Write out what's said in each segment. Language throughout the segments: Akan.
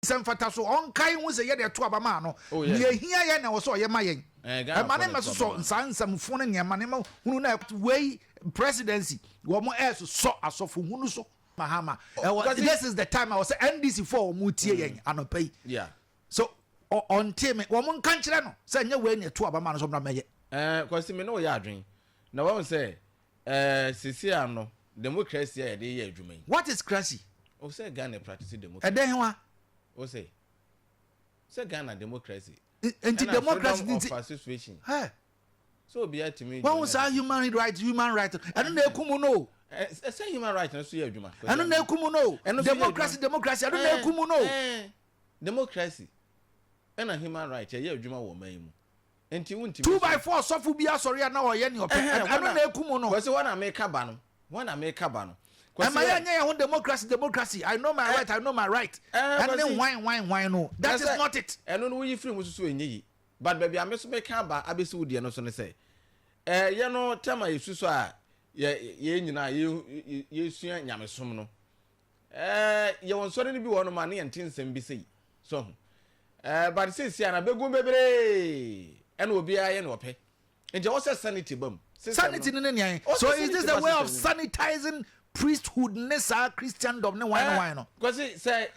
sem fata so on kai hu se ye de to abama no ye hia ye na wo so ye ma yen e ma ne me so nsam fo ne ne ma ne ma hunu na way presidency wo mo so asofo hunu so Mahama this is the time I was NDC for mutie yen anopai yeah so on team wo mo kan kire no se nye we ne to abama no so bra meye kwasi me no ya adwen na wo say sisi ano democracy ya de ye adwuma yi what is crazy o say Ghana practice democracy eden wa o say Ghana democracy anti democracy of situation hey so be at me when was human right and na ekumu no say human right na so ye adwuma and na ekumu no democracy and na ekumu no democracy and human right ye adwuma wo man mu enti wonti 2x4 sofu bia sori na o ye ni ope and na ekumu no we say wana make ba no am I anya democracy I know my right and then wine no that is not it and no we free mususu enyi but baby am so make ba abesi wudie no so ne say ye no tema yesusu a ye nyina ye sua nyamesom no ye won sori ni bi wono ma ne yentinsem bi sei so but say ana begum bebre and obi aye no ope nje wo say sanity bam sanity ne ne so is this the way of sanitizing priesthood nessa Christendom ne wine no because say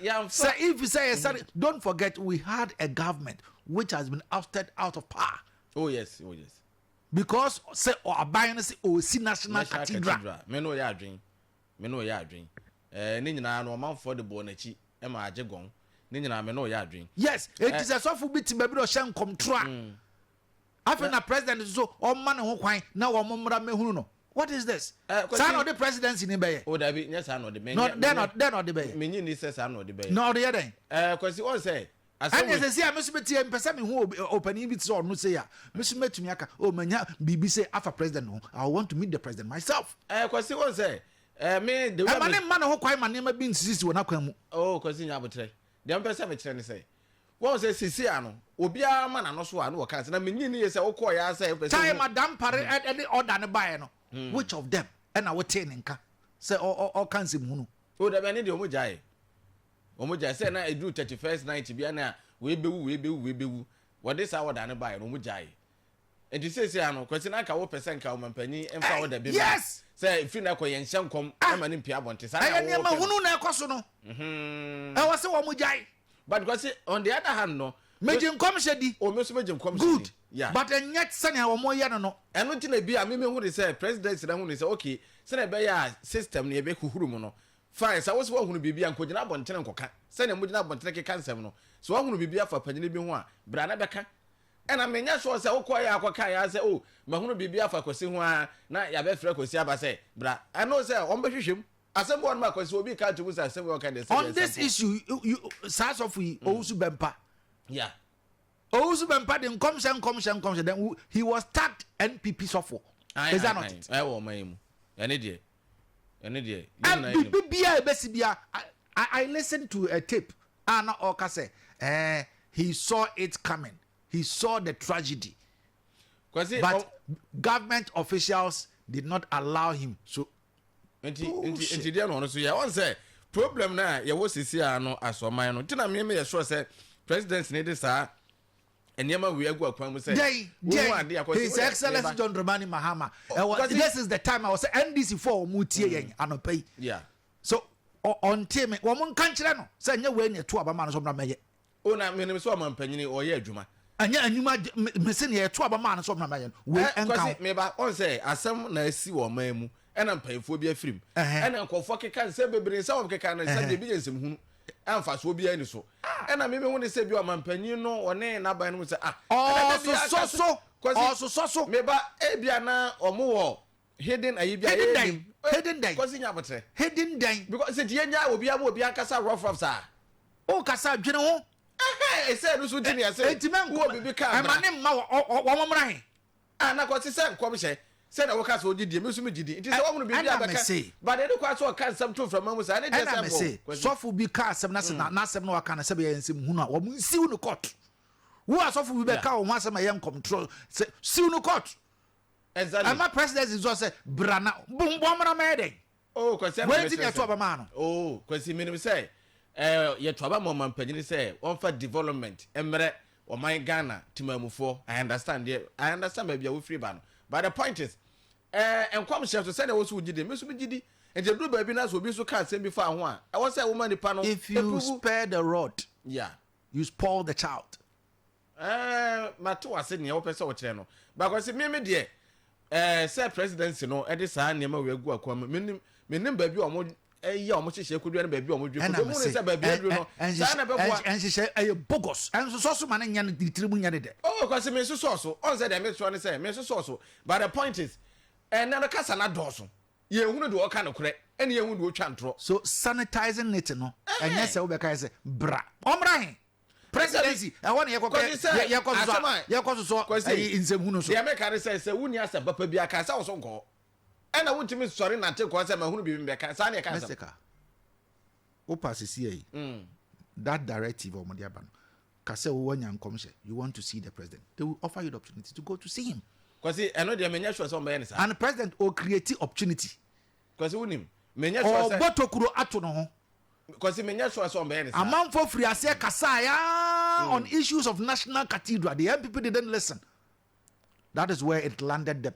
if you say don't forget we had a government which has been ousted out of power oh yes because say aban say si national cathedral me no ya adwen ne nyina no man for the bonachi e ma ajegon ne nyina me no ya adwen yes it is a sofu bit be do shen control after na president so o man ho kwan na wo mmra mehunu no. What is this? Son of the presidency in Bay. Oh, that be yes, I know the man. They're not the Bay. Meaning says I know the Bay. No, the other. Because he was say, and as I say, I must be person who open it or no say, Mr. Metumiaka, oh, Mania, BBC, after president, I want to meet the president myself. Because he was say, me, the man who quite my name have been since when I come. Oh, because in Yabutre, the Empress say. What was Siciano? Obia man, and also I know can't. I mean, you say, oh, I say, time Madame Parry at the order buy no. Which of them? And I will tell nka. Say all kinds of munu. Oh, the many omujai. Omujai say na I do 31st night to be na we be. What this hour than buy omujai. And you say ano question aka wo person ka omanpanyi emfa wo da be. Yes. Say if na koyen hyenkom amani mpia bonte say na wo. Anya hunu na ekoso no. E wo say omujai. But because on the other hand no Majin komshedi. O me so majin komshedi. Good. Yeah. But and yet sani a wo ya no. Eno nti na bia me hu dey say president na hu dey say okay. Say na be ya system na be huhuru mu no. Fine, say wo so hu bibia nkogina bontene nkoka. Say na mugina bontene ke kansem no. So hu bibia fa panyine bi hu a bra na beka. Ena menya so say wo koya akoka ya say oh, ma hu bibia fa kwesi hu a na ya be frɛ kwesi aba say bra. I know say on be hwehwem. Asem one ma kwesi obi ka to say asem wo ka dey say. On this issue, you start off with Owusu Bempah. Yeah. Owusu Bempah then come then he was tagged NPP software. Is that not it? I will my any day. I listened to a tape Anna Oka say he saw it coming. He saw the tragedy. But government officials did not allow him. So nti dia no so ya won say problem na ya wo sisi ano asoman no tina me ya sure say president need this enema we agu akwan mu say His Excellency John Dramani Mahama this is the time I was NDC for mutie yen anopai yeah so on team wo mon kan kire no say nya we ne to abama no so bra meye o na me so amampanyini o ye adwuma anya anyuma me se ne to abama no so bra meye we enkan me ba on say asem na asi wo man mu ena mpanyfo bi afrim ena nkofo keka se bebre se wo keka na se bi ensem hunu amfa so bi ani so ena me hu ne se bi o mampanyin no one na ban no se so me ba e bia na omo wo hidden hidden day kosi nya botre hidden day because se tie nya obi akasa rough sa o kasa dwene ho e se no so di ne se wo bibi ka ma ne ma wo momra he na kosi se nkom hye se na wo kasa ogidi me so me gidi it is wo hunu bibi abaka but they do kwa so kan some to from mamu sa ne just say so for bi ka asem na se na asem na waka na se be ensem hunu a wo nsiw no court wo asofu bi be ka wo asem yen control se siw no court exactly and my president is just say brana bomra mede oh kwesi wait in your to ba man oh kwesi minim say ye to aba mama mpanyini say on for development emre o man Ghana timamufo. I understand baby we free ban. But the point is enkwam chef to say na wo so gidi me so gidi and you do baby na so bi so can say before ho a I want say woman the panel if you spare the rod you spoil the child. Mato ase ne wo pese wo kire no because me de say presidency no e de saa ne ma we gu akwam menim baby o mo ya o mo hihye kodua ne baby o mo dwe kodua mo ne say baby adru no saa na bebo and hihye bogus and so man nya ne tirimu nya de because me so on say dem so ne say me so but the point is na the kasa na doso ye hunu de o ka no kore ene ye hunu de o twa ntro so sanitizing it no enye say wo be kai say bra omra he presidency I want so insem hunu so ye make can say wuni asa papa bia ka say wo so nko ena wuntimi sori na te ko say ma hunu bi be ka say na ka say o pasisi yi that directive o mo dia ba no ka say wo nya nkom hye you want to see the president they will offer you the opportunity to go to see him because eno de menya sure so mbe ne sa and the president will create opportunity because wunim menya sure say botokuro ato no ho because menya sure so mbe ne sa amam for free ase kasaya on issues of national cathedral the young people didn't listen. That is where it landed them.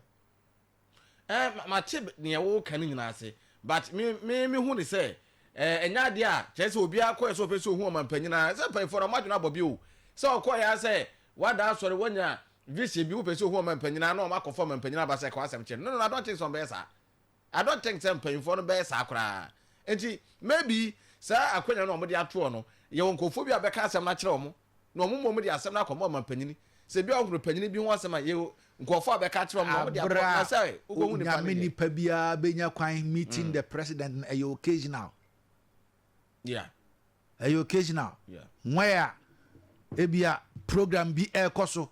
My tip near wo kan nyina ase but me hu ni say enya de a chese obi akọ eso fe so hu ma mpanyina say pay for ma dwuna bobi o so akọ ya say wada asore wonya visi bi wo fe so hu ma mpanyina na o ma kọ ma mpanyina ba say kwa asem che no I don't think so be sa I don't think some pay for no be sa kra enti maybe sa akwanya no mo de ato no ye wonkofo bi abeka asem na kire omo no omo mo de asem na akọ ma mpanyini se bi ohuru panyini bi ho asem a ye nkofo abeka kire omo de akọ say ugo ni pa bia benya kwan meeting the president a occasional occasional where ebia program be koso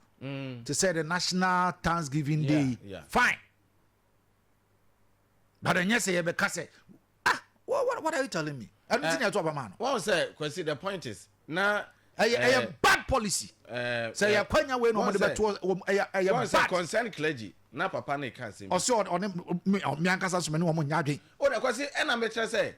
to say the national Thanksgiving Day fine but then yes you be say what are you telling me I don't think you talk about man what say because the point is na a bad policy say ya kwanya we no mo de beto a bad concern clergy na papa na can say o so on me ankasa so me no mo nya adwen o de kwase e na me kire say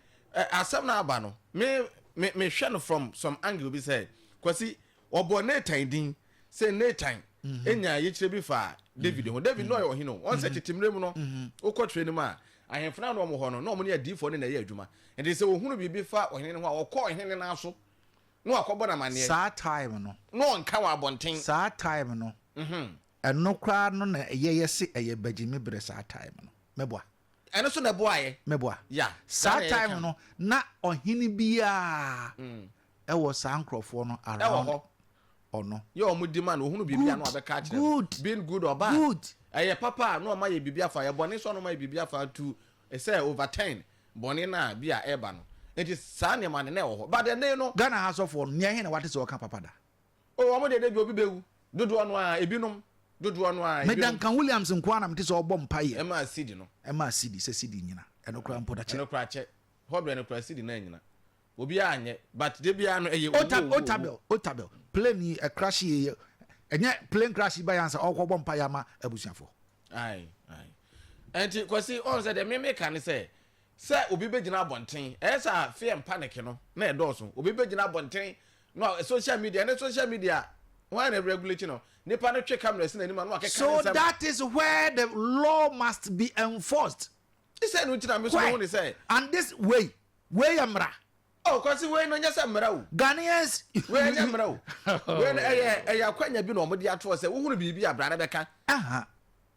asem na aba no me hwe no from some angle be say kwase obo na tan din say na tan enya ye kire bi fa David ho David no yo hino on say titimre mu no o ko twere ni mu a ahemfana no mo ho no mo ne adifo ne na ye adwuma and they say ohunu bibi fa ohene ne ho a okọ ohene na aso no akobo na mane sa time no nka wa abonten sa time no eno kra no na ye se eye bagimi bre sa time no meboa eno so na boaye meboa yeah sa time no na ohene bia e wo sa nkrofo no around ono yo mu di man ohunu bibia no abeka kire being good or bad good eye papa no ma ye bibia fa ye bone so no ma ye bibia fa to say over 10 bone na bia eba no it is sa ne man na wo but then no Ghana has of one near here what is o kan papa da o mo de bi obi bewu dodo no a ebinom dodo no a Medan kan Williams nkwa na mte so obom paye ma cd no ma cd se cd nyina eno kra mpo da che eno kra che hobre eno kra cd na nyina obi anye but de bia no eye otabel plane a crash ye enye plane crash ba yansa okwo paye ma abusuafo ai enti kwasi on say de me kan say obi begina abonten esa fear and panic no na edoso obi begina abonten no social media why na regulation no nipa no twe cameras na anima no akeka so that is where the law must be enforced he said no tira me so won say and this way amra oh kwasi way no nyasa mra o Ghanaians way nya mra o way na eya kwanya bi no mo de ato say wo hunu bibi abra na beka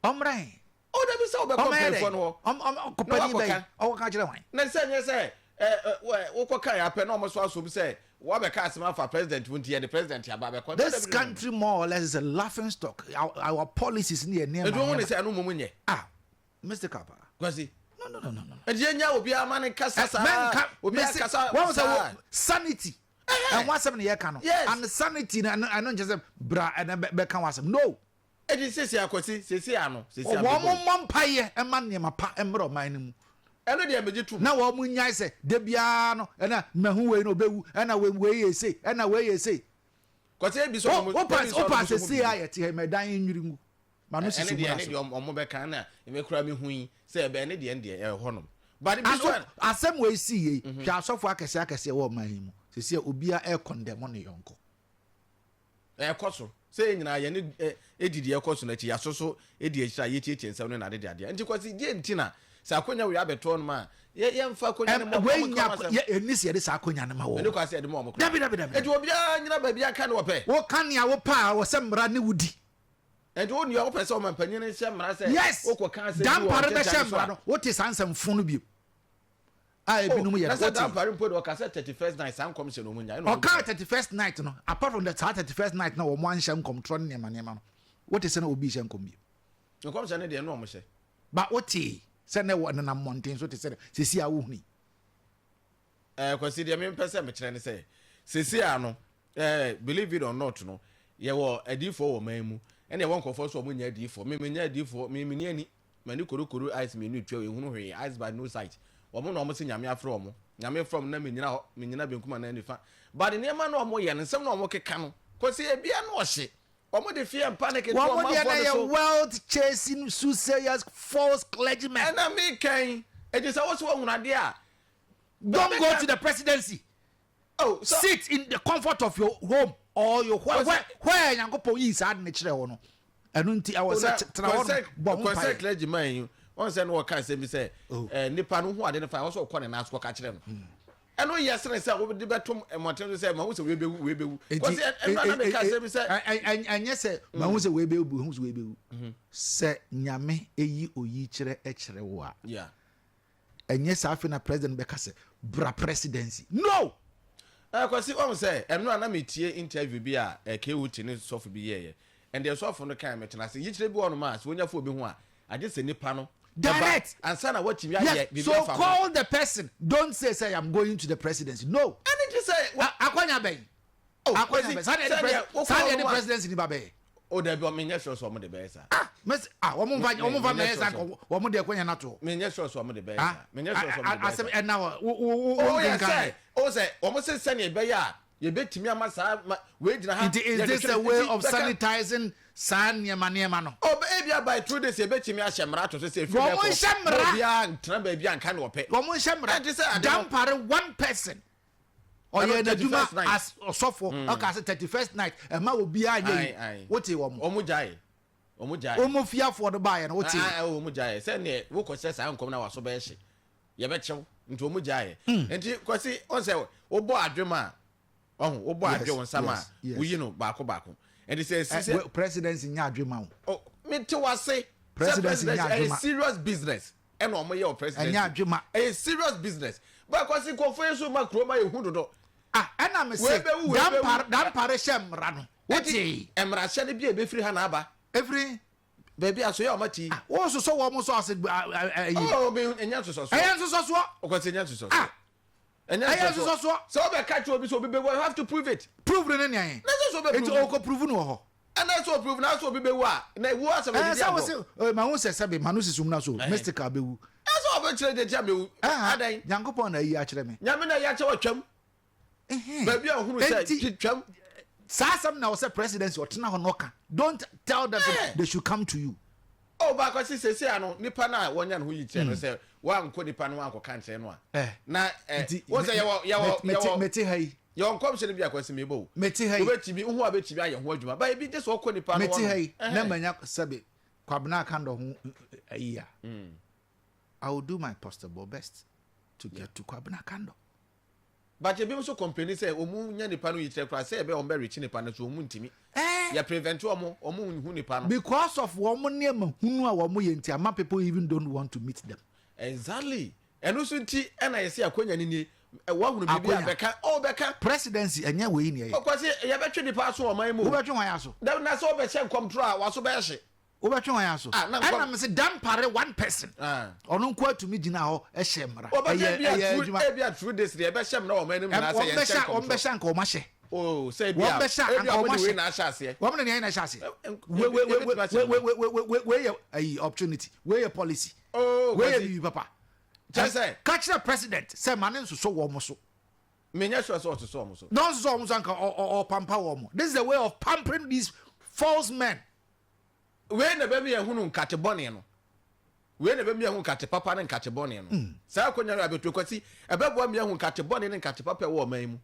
omra oh da bi say obekọ for no company bay o ka kire wan na say wo ko kan ya pe na o mo so aso bi say wo be ka asema for president won't hear the president ya ba be ko this country more or less is a laughing stock our policies near e do won say anu mo nye Mr. Kappa kwasi no e je nya obi amane kasa sa obi akasa what was sanity and what seven year can and sanity I don't just bra and be can was no e di sesi akwasi sesi ano sesi abo wo mo mpaye e ma ne mapa e mro man mu eno de meji tu na wo mu nyai se de bia no na mahu we no bewu na we ye sei na we ye sei kwasi e bi so mo opa se sei ayete he medan nwiri ngu manu sisi mu ene de omo be kan na e me kura me hui se e be ene de e honom but bi so asem we see ye hwa asofo akese wo man mu se se obia e condemn on yonko koso say nyina ye ne edidi koso na chi asoso edi ehira ye tietie nsem no na de ade nti kwasi die ntina sa akonya we abeto no ma ye mfa akonya ne mo ye enisi ye de sa akonya ne ma wo ne kwasi de mo mo dabi enti obia nyina ba bia ka ne wo pe wo kan ya wo pa wo semra ne wudi enti wo nua wo pe se o mampanyin ne semra se wo ko kan se dampare be semra no wo te sansam funu bi ebinum ye that's that parim pod o kase 31st night san commission no munya o ka 31st night no apart from the 31st night na wo mo anhyam control ne ma no what is na obi hyam kombi no commission ne de no mo hye ba oti se na wo na mountain so te se sesi a wo huni kwasi de me pese me kire ne se sesi a no believe it or not no ye wo adifo wo man mu ene won kofo so mo nya adifo me nya adifo me ni ani mani korokoro eyes me nu twa ehunu hwe eyes by no sight omo na omo se nyame afro omo nyame from na menyina benkuma na nifa but ne ma na omo ye nsem na omo keka no kwasi ebia na ohye omo de fear panic to omo for world chasing soothsayers false clergymen and I me kan e just was wo hunade a don't go to the presidency. Oh, so sit in the comfort of your home or your where Yankopon is ad nature no enu nti I was say clergyman you on say no kan say me say nipa no ho ade no fa wo so ko ne na so ka kire no eno yes ne say wo de betom emoten say ma wo say we bewu because na me ka say me say anya say ma wo say we bewu hu say we bewu say nyame eyi oyi kire e kire wo a yeah anya say afina president be ka say bra presidency no kwasi o say eno na me tie interview bi a KUT ne sofu bi ye and the sofu no kan metena say yi kire bi wono ma so onyafo obi hu a age say nipa no direct answer na what you so call the person don't say I'm going to the presidency no and it say akwanya ben akwanya ben say the presidency ni ba be o da bi o menye sure so mo de be sa wo mo va me sa wo mo de akwanya na to menye sure so mo de be sa menye sure so mo de be asem and now o say wo mo say ne be ya ye betimi ama sa we gina ha is this a way of sanitizing san niema no oh ebia by 2 days ye betimi a shemra to say wo mo shemra bia tran ba bia nka ne ope wo mo shemra dampare one person oye na duma as osofo aka say 31st night e ma obi anye wote wo mo omujae omo fiafo do bae na wote omujae say ne wo ko say sa nkom na waso ba hye ye be chew nti omujae nti kwasi on say wo bo adwema wo bo adwe sama wo yi no baako and it says presidency nya adwema oh me te wase presidency nya adwema a serious business and o mo ye o president nya adwema a serious business but kwasi ko fo yeso makroma ye hu dodo ana me say dampare shemra no wote emra hye ne bia be firi ha na aba every baby aso ya o mati wo so wo mo so ase oh me enya so o kwasi enya so so be catch obi so be you have to prove it prove ne nyan so be prove o ko prove no ho and that's so prove na so be wa na wu asem be dia so ma hu se sebe manu sisum na so mystical be wu so be kire de dia be wu adan Yankopon na yi a kire me nyame na ya che watwam baby ahunu se twam sasam na wo se presidency otena ho no ka don't tell them they should come to you oh ba kwasi sesi ano nipa na wonya no ho yi kire no se wa nko nipa no anko kan kire no a na wo se yawo meti hai yo nkom se ne bia kwasi mebo meti hai obetimi hu abetimi aye ho adwuma ba ebi de so ko nipa no meti hai na manya sabe kwabna kando ho ayiya I will do my possible best to get to kwabna kando but you be so complain say omu nya nipa no yi kire kwa say e be on be reach nipa no so omu ntimi ya prevent omu hu nipa no because of womu niam hunu a womu ye nti ama people even don't want to meet them exactly eno so nti na yesi akonya ni wa hunu bibi abeka presidency enye we ni o kwase ya betwe nipa so o man mu wo betwe wan aso na so be che control a wa so be hye wo betwe wan aso ana me say dampare one person onu nko atumi gina ho e hye mra e bia through this dey be hye mra o man mu na say ye che on be shanka o ma hye oh say bia e bia mo we na hye ase wo me na hye ase we ayi opportunity we policy oh we papa just say catch the president say manen so wo mo so menya sure so so mo so don't so mo sanka or pamper wo mo this is the way of pampering these false men we na be me ehunu nkate bone no we na be me ehunu nkate papa ne nkate bone no sa akonya abeto kwasi ebebo me ehunu nkate bone ne nkate papa wo man mu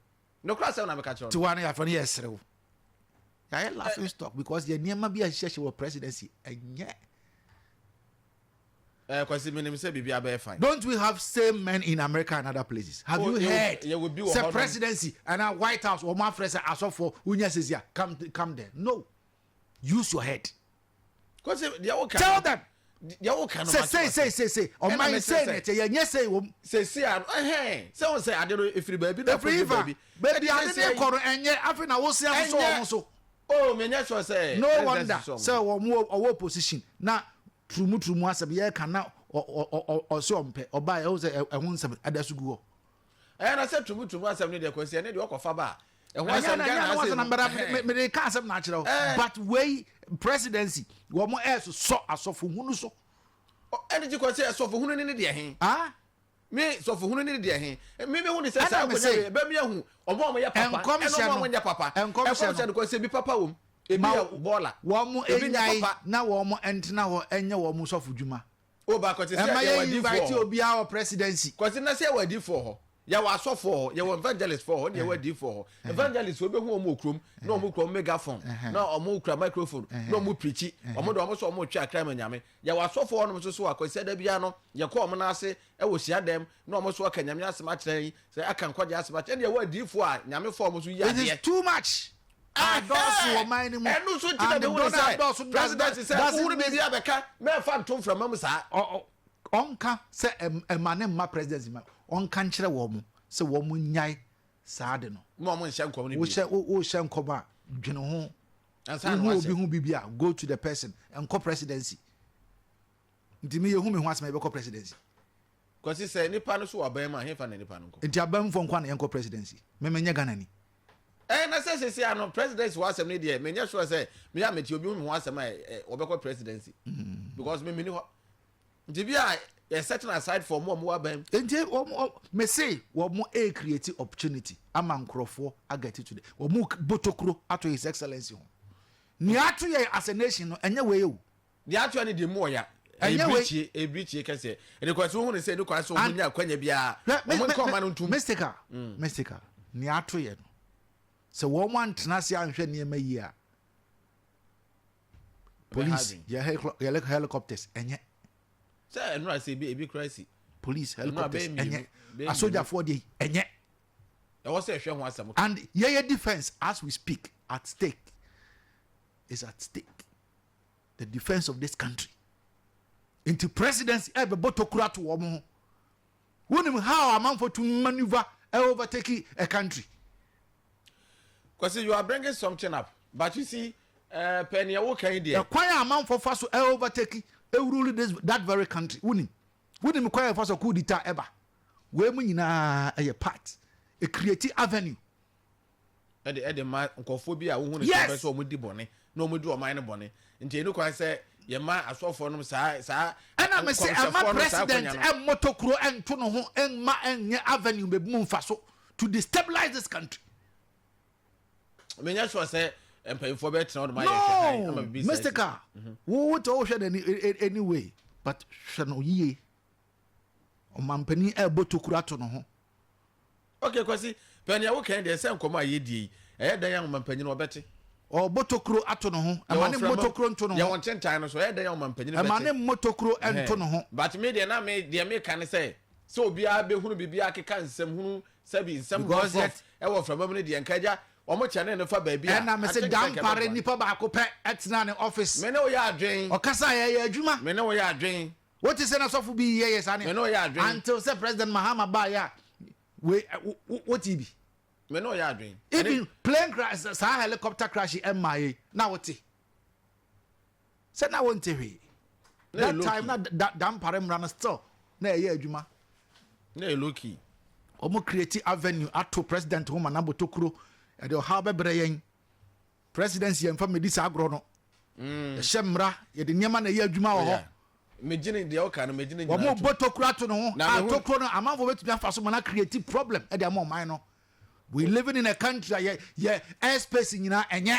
no class na make to one ya for yes rew I laughing stock because the niema bi a hye was presidency enye kwasi menim say bibia be fine. Don't we have same men in America and other places? Have you heard? Say presidency and our White House or my friends are so for unya says yeah, come there. No. Use your head. Tell them. Say. On my saying it, yes, say, someone say, I don't know if you baby, baby, I didn't call and yet, after I was so. Oh, me yes, say, no wonder, so or more or position. Now, true, Muasabi can now or so or buy also a one seven at the Sugo. And I said to Muasabi, the question, and you walk off a bar. And once I can't have natural, but way presidency, one more else so as of Munuso. And you could say, so for who in the ah? Me, so for who in the maybe when it's a say, baby, or one way, and come when your papa, and come and say, be papa, a baller, one more now, one more and now, and your almost of Juma. Oh, but I invite you to be our presidency. Because I say what I did for her. Ya was so for you evangelist for you were for evangelist will be home krum no mo krum megaphone no mo kra microphone no mo preach o mo do mo so mo twa kra manyame ya was so for no so akwese da bia no ye ko mo na ase e wo hia dem no mo so aka nyame asema kyerɛ say aka nkwaje asema kyerɛ ne wa difo a nyame for mo so ya de it is too much adosu o man mu enu so ti na wo say president say wo be bia beka me fa ntom from am sa onka say emane ma presidency ma onka nkyere wo mu se wo mu nyai saade no mo mo nhye nkom ni bi wo hye nkom a dwene ho ansa no obi hu bibia go to the person enko presidency ntimi ye hu me hu asema be ko presidency kwasi se nipa no so aban ma hefa na nipa no nko nti aban fo nkwa na enko presidency me menye Ghana ni na se ano presidency wa asem ni de me nya sure say me ya meti obi hu me hu asema obekọ presidency because me ni ho nti bia setting aside for more abem enti me say wo mo a create opportunity ama nkrofo agati today wo mo botokuro ato his excellency ho ni ato ye as a nation no enye we o ni ato ani de mo ya ebrichi kese e ko so hu say no kwa so hu nya kwanya bia mo nko ma no ntum mystical ni ato ye no se wo mo antena se anhwe ne ma yi a police ya helicopters enye say no I say be crazy police helicopters enye a soldier for the enye e was say hwe ho asam and your defense as we speak at stake is at stake the defense of this country into presidency ebe botokura to wo mo wonim how a man for to maneuver overtake a country because you are bringing something up but you see penny wo kan there kwan a man for faso overtake rule that very country wouldn't quite for so could dita ever we mu nyina a part a creative avenue e ma nkofobia wo hu ne so so mo di bone no mo di o man ne bone nti enu kwan say ye ma asofo no sa ana me say ama president e motokuro ento no ho en ma enye avenue be mu mfa so to destabilize this country me nya sure say empayfo be tena my no mystical wo to hwe anyway but hwe no yie o mampani e botokura to no ho okay kwasi pania wo kan de se nkomo ayedie e dan yan mampani no obete o botokuro ato no ho amane motokuro nto no ho ya won tentan no so e dan yan mampani no bete amane motokuro ento no ho but me de na me de me kan say so obi a be hunu bibia keka nsem hunu sabi nsem go e wo from me de nkaja omo chane no fa baby a na me se dan pare nipa ba ko pe etna ne office me ne wo ya adwen o kasa ya adwuma me ne wo ya adwen what is na sofu bi yes ani me ne wo ya adwen until say president Mahama ba ya we what be me ne wo ya adwen even plane crash sa helicopter crash MIA na what say na won tewe that time na dan pare mra still na ya adwuma na loki omo create avenue ato president homa na botokuro e de how bebre yen presidency en fa medisa agro no e hemra ye de niam na ye adwuma wo ho megine de o ka no megine wo mo botokuro ato no ho atokuro no amanfo betumi afa so na create problem e de am man no we living in a country ye airspace nyina enye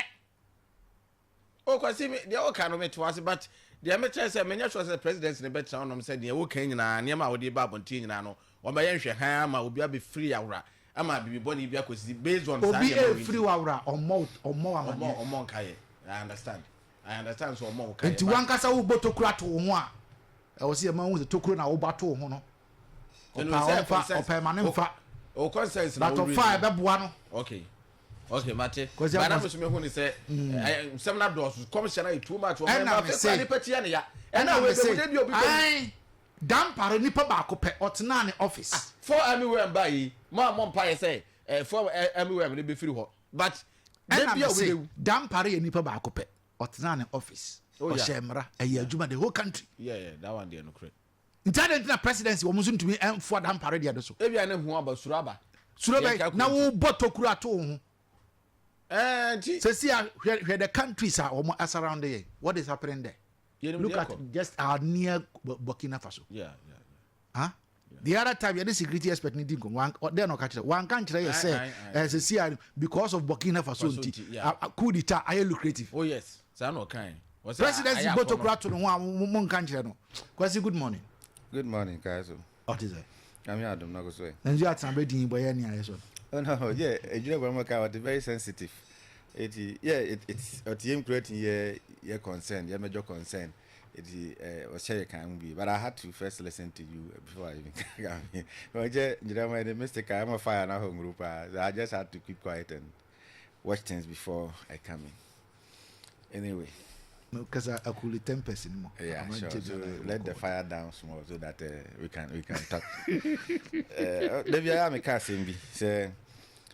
o kwasi me de o ka no metwase but de me try say menya sure say president ne betra onom say de o ka nyina niam a wo de ba bonti nyina no o ma ye nhwe han ma obi abe free awra ama bibi boni bi akosi based on obi e free wawra omo nkaye. I understand so omo nkaye. Enti wankasa wo botokura to ho a e wo se ma hu se tokuro na wo bato ho no opa ma ne mfa o consent na that of fire be boa no. Okay, mate. But I'm just me who say some na doors commissioner too much o member fe pati ya ne ya. And now we dey obi ai dampare nipa ba ko pe otena ne office. For everywhere buy ma mpa say for everywhere me be free ho. But dey be we dampare nipa ba ko pe otena ne office. O shemra e adwuma the whole country. Yeah, that one dey no correct. Incident na presidency wo muso ntumi enfo dampare dia do so. E bia ne hu aba suraba na wo botokura to ho. So see where the countries are almost around there. What is happening there? Look at just our near Burkina Faso. Yeah. Huh? Yeah. The other time, the security expert needing one they're not catching one country say as a see because of Burkina Faso coup d'etat are lucrative. Oh yes. So no kind. Presidency botokura to one country no. Kwasi, good morning. Good morning, Kayaso. What is it? I'm here to know so. And you had somebody in Boyani so. Oh no, yeah, you know what very sensitive. It's a team creating your concern, your major concern. It was share can be, but I had to first listen to you before I even come here. Well, you know, my mistake, I'm a fire now home group. I just had to keep quiet and watch things before I come in. Anyway. Because I cool tempest anymore. Yeah, sure. So let the fire down small so that we can talk. Maybe I am a casting say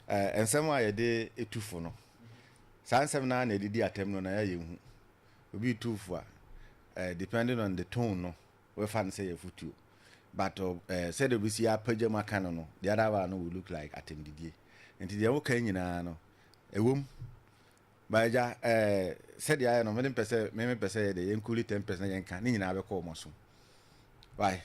and somewhere a day a two for no. Some na na did attempt no na ya hu. Obi two for depending on the tone no. We fan say afutuo. But said we see a pajama canon no. The other one will look like attempt did. And the okay nyina no. Ewom. Baja said ya no me pese de enkuli 10% na yenka ni nyina be ko mo so. Why?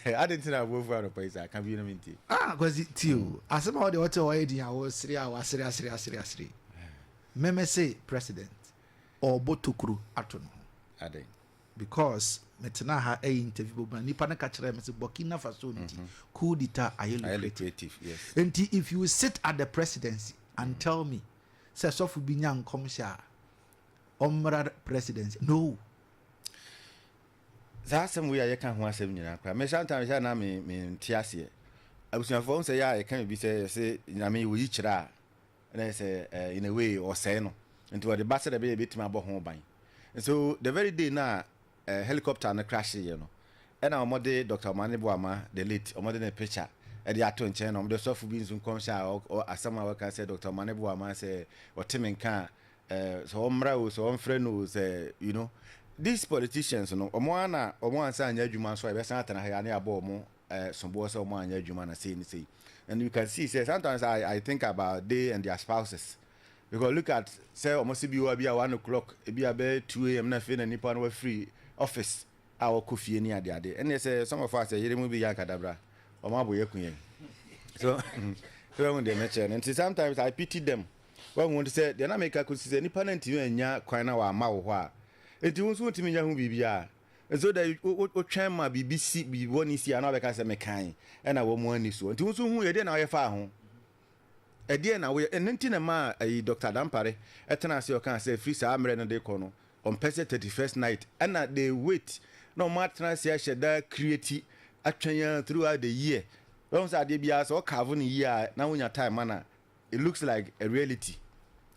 I didn't know what for the place I can be in minti. Cause it you. As about the hotel wedding I was 3 hours 3. Meme say president or botokuru atono. Ade. Because metena ha interview but nipa na ka kire me say Burkina Faso nti coup d'etat are lucrative. Yes. And if you sit at the presidency and tell me say so fu binya nkom sha omra presidency no. That's some way I can't want to say. Me sometimes I na me tiasie. Abusuafo say ya can be say na me we chira. And say in a way or say no. Into the bass the bit my ho ban. And so the very day na helicopter na crash you know. And our mother Dr. Manebuama the late or modern picture. At the aton chen on the soft beans come sha or as some work can say Dr. Manebuama say or Tim can so omra so on friend who say you know. These politicians, no, omo say anya adwuma so e be san atana ha na abo omo sombo so omo anya adwuma na say. And you can see say sometimes I think about they and their spouses. Because look at say omo si bi wa bi 1 o'clock e bi abe 2 a.m. na fe na nipa no free office our coffee ni ade. And they say some of us say yere mu bi yankadabra omo aboye kunye. So when they mention and sometimes I pity them. When we want to say they na make a say nipa na ntimi anya kwan na wa ma wo ho a enti won so ntimi nya hu bibia so that o twen ma BBC bi woni si ana be ka se mekan e na wo mu ani so enti won so hu ye de na wo ye fa ho e de na wo enti na ma Dr. Dampare etena se o kan se free sa amre no de ko no on pese 31st night and na they wait no matter se a sheda create atwen throughout the year when say de bia so carve no year na wonya time na it looks like a reality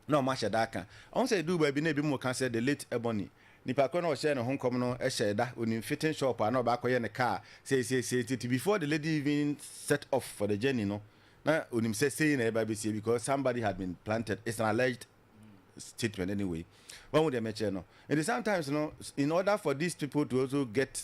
no ma sheda kan on say do ba bi na bi mo kan say the late Ebony nipa ko no share no honkom no sheda onim fitting shop na ba koye ne car say before the lady even set off for the journey no na onim say na eba be say because somebody had been planted. It's an alleged statement anyway. When would they mention no and sometimes you know in order for these people to also get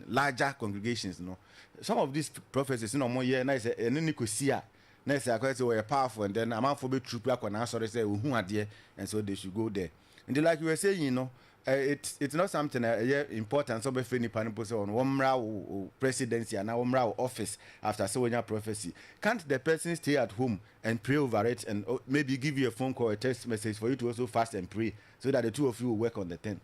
larger congregations no some of these prophecies no more year na say eni kosia na say akwa say we are powerful and then amount for be troop akwa sorry say ohu ade and so they should go there. And like you were saying, you know, it's not something important. So, if any panel person on one presidency and now one office after so many prophecy, can't the person stay at home and pray over it and maybe give you a phone call, a text message for you to also fast and pray so that the two of you will work on the thing?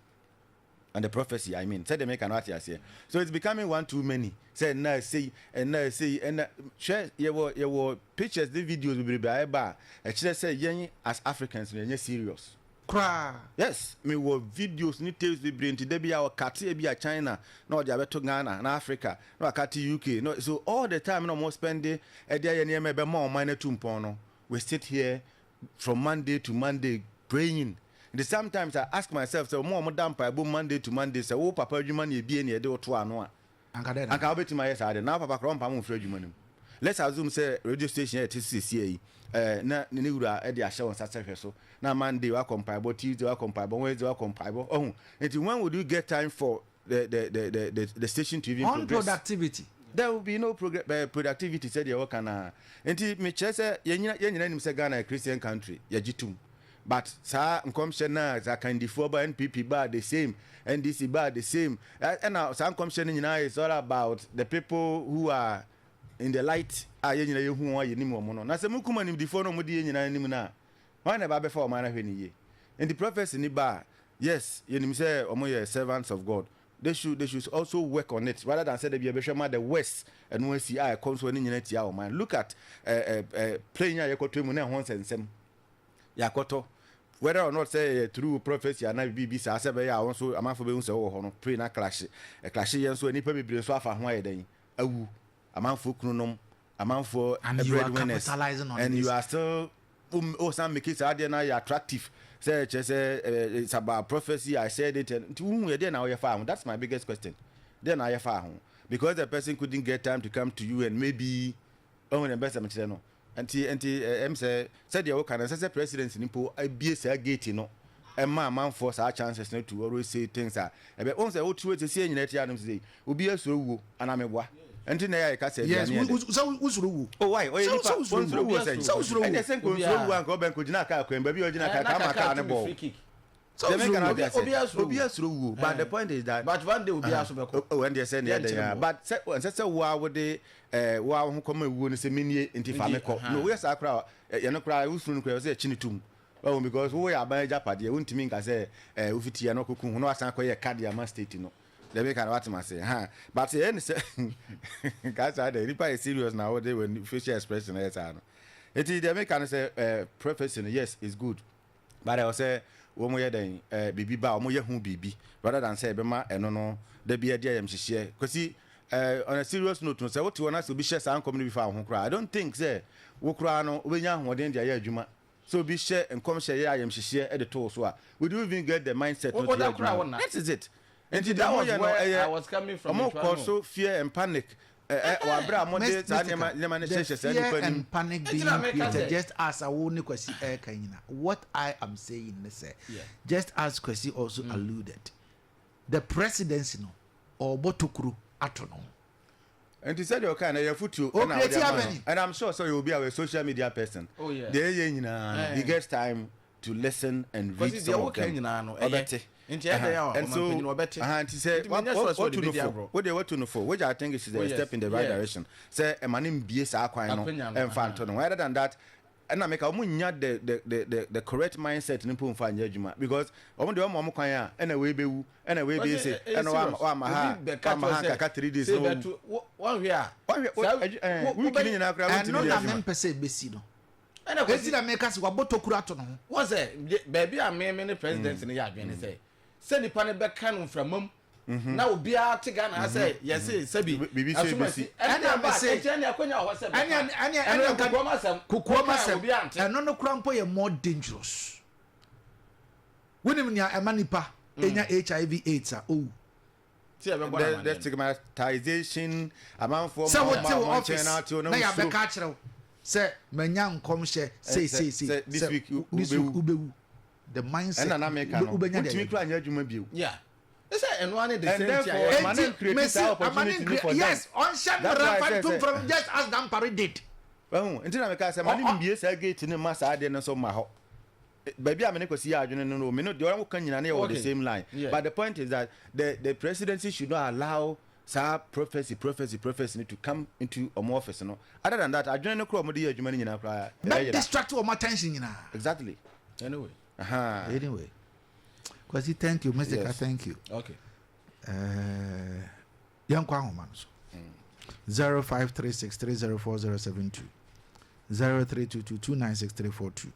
and the prophecy, I mean, said they make an art here. So it's becoming one too many. Say now say and share your pictures, the videos will be by bar. Actually say young as Africans, we're serious. Yes, me wo videos ni tales we bring to be our kati be a China, no they are to Ghana and Africa, no kati UK. No, so all the time no more spending a day near me be more minor tumpono. We sit here from Monday to Monday praying. And sometimes I ask myself, so more damp I go Monday to Monday, say, oh papa you money be any day or two ano. And I'll bet to my side now papa crump I'm afraid you money. Let's assume say radio station at TCCA na niura e dia show on Saturday so. Na Monday wa compile, Tuesday wa compile, Wednesday wa compile. Oh, and when would you get time for the station to even on progress? Productivity. There will be no productivity said you can and me say yen say Ghana a Christian country ya jitum. But sir, commission na za kind for by NPP bar the same, NDC bar the same. And now some commission is all about the people who are in the light. Who are you anymore? Na se mukuma ni before no mudi nyina nim na. Why never before man hwe ye. In the prophecy ni bar, yes, you say omo servants of God. They should also work on it rather than say they be a the West and when see I comes when nyina tia o man. Look at playing ya yakoto mu na ho nsensem. Yakoto whether or not say through prophecy and BBC I say be ya so amafo be hu say wo ho no pray na clash e clash yen so nipa bebre so afa ho ayeden awu amafo kununom amafo breadwinners and you are still some make it hard na you attractive say it's about prophecy I said it and who you there now you farm. That's my biggest question. Then I farm because the person couldn't get time to come to you and maybe on the best no and say said you can say president in po be say gate no and man force our chances not to always say things are but once I to say in that am say obi asuro and ameboa enti na ya ka say yes usuro oh why oh you so usuro and the same go usuro an go ben ko gina ka akwen ba bi o gina ka ka maka ne ball so obi asuro but the point is that but one day obi asuro oh and they say there but say wa wo de wa ho koma ewu no se menie enti fa me ko no we sa kra ye no kra usuro no kra say chini tum well because we are by Ghpage untimi nka say ufiti ye no kokun ho no asan ko ye card ya ma state no they make an what must say but any say guys are the reply is serious now they when facial expression is it they make an say profession yes is good but I will say wo mo ye den bibi ba mo ye hu bibi rather than say be ma eno no da bi e dia yam hihie because on a serious note no say what you want to be share san community before ho kra I don't think say wo kra no obenya hoden dia ya adwuma so be share and come share ya yam hihie e de to so we do even get the mindset to that is it. And that was where I was coming from. Also fear and panic. Fear and panic being created just as a woni kwesi kanyina. What I am saying is just as kwesi also alluded. The presidency no or botokuru atono. And he said you kind of afutuo and I'm sure so you will be a social media person. Oh yeah. He gets time to listen and read some of them. And so, and he said, what to know for? Which I think is a step in the right direction. Say, a man in BS Aquino and Fanton. Rather than that, and I make a the correct mindset in Pum Fan Judgment because I want to do Momoka and a way be and a way be say, and Maha 3 days. 1 year. We can in our crowd. No, I'm per se Bessino. And I see that make us what botokurato. Was it baby? I mean, many presidents in the yard when they say. Send the panel back cannon from mum. Now be out to Ghana. I say, yes, Sebi, BBC. And I say, and no crampo more dangerous. When you are a manipa in your HIV/AIDS, oh, the stigmatization amount for office. Say, Menyan come share, say, this week, Ube. The mindset and American yeah. And one of the yes, on Shan from just as Dampari did. Well, until I say, my name is a gate in the mass idea so my baby, I'm going to see you know, the one can on the same line. But the point is that the presidency should not allow prophecy to come into a more office. Other than that, I don't know what you money in our distract all my attention. Exactly. Anyway. Anyway, because thank you, Mr. Yes. Thank you. Okay. yankwa homa so 0536304072 0322296342